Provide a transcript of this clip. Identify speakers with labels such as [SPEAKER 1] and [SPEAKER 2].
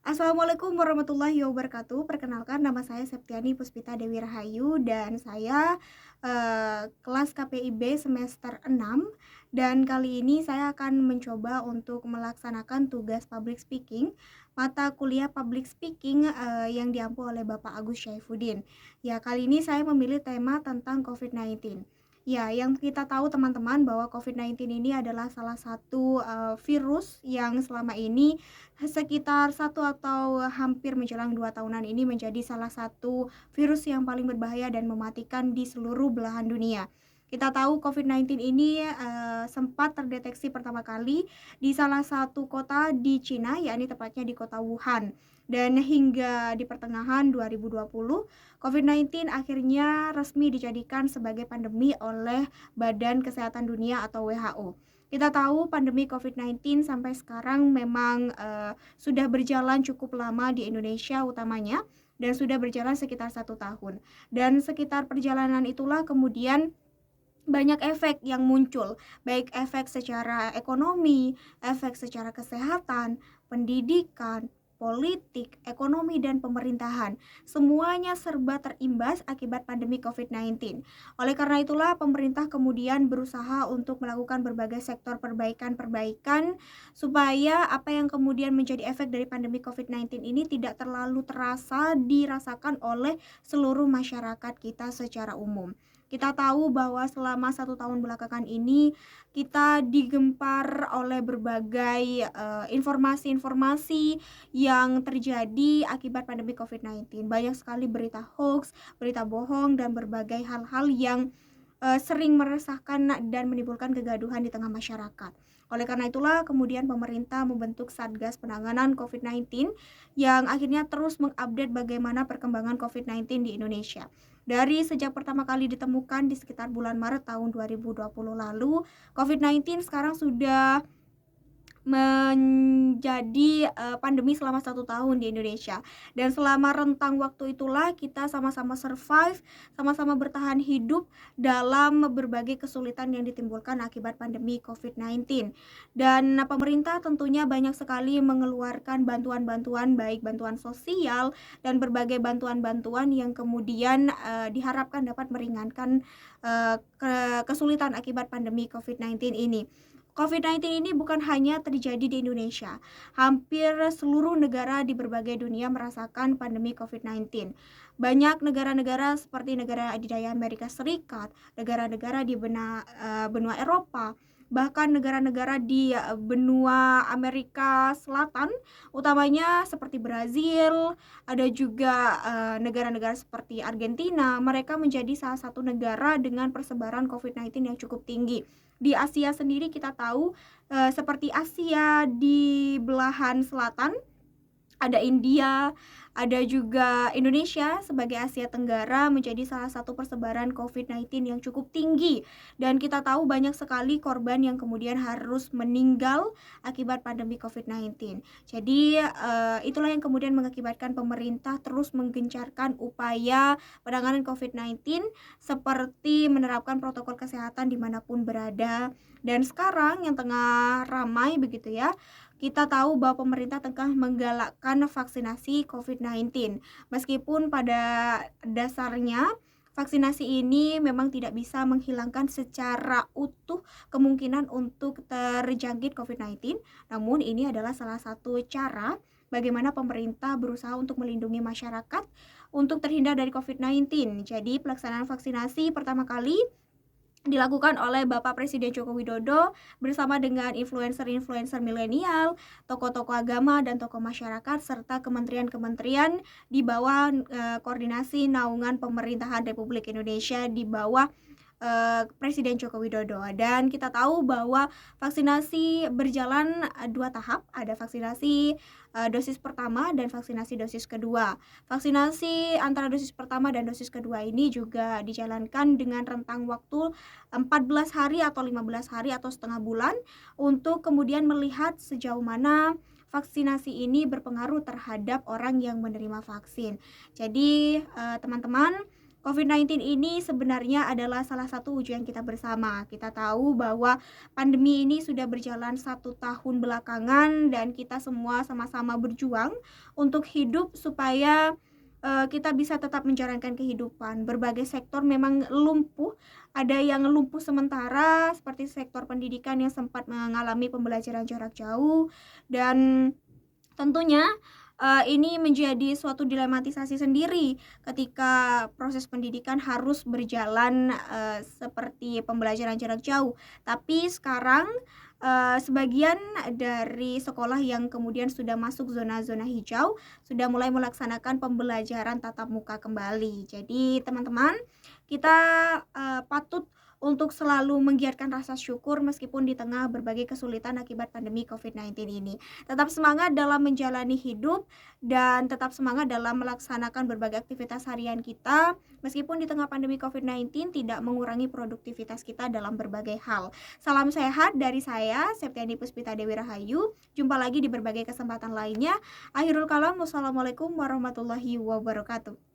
[SPEAKER 1] Assalamualaikum warahmatullahi wabarakatuh. Perkenalkan nama saya Septiani Puspita Dewi Rahayu dan saya kelas KPIB semester 6 dan kali ini saya akan mencoba untuk melaksanakan tugas public speaking mata kuliah public speaking yang diampu oleh Bapak Agus Syaifuddin. Ya, kali ini saya memilih tema tentang COVID-19. Ya, yang kita tahu teman-teman bahwa COVID-19 ini adalah salah satu virus yang selama ini sekitar satu atau hampir menjelang 2 tahunan ini menjadi salah satu virus yang paling berbahaya dan mematikan di seluruh belahan dunia. Kita tahu COVID-19 ini sempat terdeteksi pertama kali di salah satu kota di Cina, yakni tepatnya di kota Wuhan. Dan hingga di pertengahan 2020, COVID-19 akhirnya resmi dijadikan sebagai pandemi oleh Badan Kesehatan Dunia atau WHO. Kita tahu pandemi COVID-19 sampai sekarang memang sudah berjalan cukup lama di Indonesia utamanya dan sudah berjalan sekitar 1 tahun. Dan sekitar perjalanan itulah kemudian banyak efek yang muncul, baik efek secara ekonomi, efek secara kesehatan, pendidikan, politik, ekonomi, dan pemerintahan. Semuanya serba terimbas akibat pandemi COVID-19. Oleh karena itulah pemerintah kemudian berusaha untuk melakukan berbagai sektor perbaikan-perbaikan supaya apa yang kemudian menjadi efek dari pandemi COVID-19 ini tidak terlalu terasa dirasakan oleh seluruh masyarakat kita secara umum. Kita tahu bahwa selama 1 tahun belakangan ini kita digempar oleh berbagai informasi-informasi yang terjadi akibat pandemi COVID-19. Banyak sekali berita hoax, berita bohong, dan berbagai hal-hal yang sering meresahkan dan menimbulkan kegaduhan di tengah masyarakat. Oleh karena itulah kemudian pemerintah membentuk Satgas Penanganan COVID-19 yang akhirnya terus mengupdate bagaimana perkembangan COVID-19 di Indonesia. Dari sejak pertama kali ditemukan di sekitar bulan Maret tahun 2020 lalu, COVID-19 sekarang sudah menjadi pandemi selama 1 tahun di Indonesia. Dan selama rentang waktu itulah kita sama-sama survive, sama-sama bertahan hidup dalam berbagai kesulitan yang ditimbulkan akibat pandemi COVID-19. Dan pemerintah tentunya banyak sekali mengeluarkan bantuan-bantuan, baik bantuan sosial dan berbagai bantuan-bantuan yang kemudian diharapkan dapat meringankan kesulitan akibat pandemi COVID-19 ini. COVID-19 ini bukan hanya terjadi di Indonesia. Hampir seluruh negara di berbagai dunia merasakan pandemi COVID-19. Banyak negara-negara seperti negara adidaya Amerika Serikat, negara-negara di benua Eropa, bahkan negara-negara di benua Amerika Selatan, utamanya seperti Brazil, ada juga negara-negara seperti Argentina. Mereka menjadi salah satu negara dengan persebaran COVID-19 yang cukup tinggi. Di Asia sendiri kita tahu seperti Asia di belahan selatan ada India, ada juga Indonesia sebagai Asia Tenggara menjadi salah satu persebaran COVID-19 yang cukup tinggi. Dan kita tahu banyak sekali korban yang kemudian harus meninggal akibat pandemi COVID-19. Jadi itulah yang kemudian mengakibatkan pemerintah terus menggencarkan upaya penanganan COVID-19 seperti menerapkan protokol kesehatan dimanapun berada. Dan sekarang yang tengah ramai begitu ya, kita tahu bahwa pemerintah tengah menggalakkan vaksinasi COVID-19. Meskipun pada dasarnya vaksinasi ini memang tidak bisa menghilangkan secara utuh kemungkinan untuk terjangkit COVID-19, namun ini adalah salah satu cara bagaimana pemerintah berusaha untuk melindungi masyarakat untuk terhindar dari COVID-19. Jadi pelaksanaan vaksinasi pertama kali dilakukan oleh Bapak Presiden Joko Widodo bersama dengan influencer-influencer milenial, tokoh-tokoh agama dan tokoh masyarakat serta kementerian-kementerian di bawah koordinasi naungan pemerintahan Republik Indonesia di bawah Presiden Joko Widodo. Dan kita tahu bahwa vaksinasi berjalan 2 tahap, ada vaksinasi dosis pertama dan vaksinasi dosis kedua. Vaksinasi antara dosis pertama dan dosis kedua ini juga dijalankan dengan rentang waktu 14 hari atau 15 hari atau setengah bulan untuk kemudian melihat sejauh mana vaksinasi ini berpengaruh terhadap orang yang menerima vaksin. Jadi teman-teman, COVID-19 ini sebenarnya adalah salah satu ujian kita bersama. Kita tahu bahwa pandemi ini sudah berjalan 1 tahun belakangan dan kita semua sama-sama berjuang untuk hidup supaya kita bisa tetap menjalankan kehidupan. Berbagai sektor memang lumpuh, ada yang lumpuh sementara seperti sektor pendidikan yang sempat mengalami pembelajaran jarak jauh dan tentunya ini menjadi suatu dilematisasi sendiri ketika proses pendidikan harus berjalan seperti pembelajaran jarak jauh. Tapi sekarang sebagian dari sekolah yang kemudian sudah masuk zona-zona hijau sudah mulai melaksanakan pembelajaran tatap muka kembali. Jadi teman-teman, kita patut untuk selalu menggiatkan rasa syukur meskipun di tengah berbagai kesulitan akibat pandemi COVID-19 ini. Tetap semangat dalam menjalani hidup dan tetap semangat dalam melaksanakan berbagai aktivitas harian kita meskipun di tengah pandemi COVID-19 tidak mengurangi produktivitas kita dalam berbagai hal. Salam sehat dari saya, Septiani Puspita Dewi Rahayu. Jumpa lagi di berbagai kesempatan lainnya. Akhirul kalam, wassalamualaikum warahmatullahi wabarakatuh.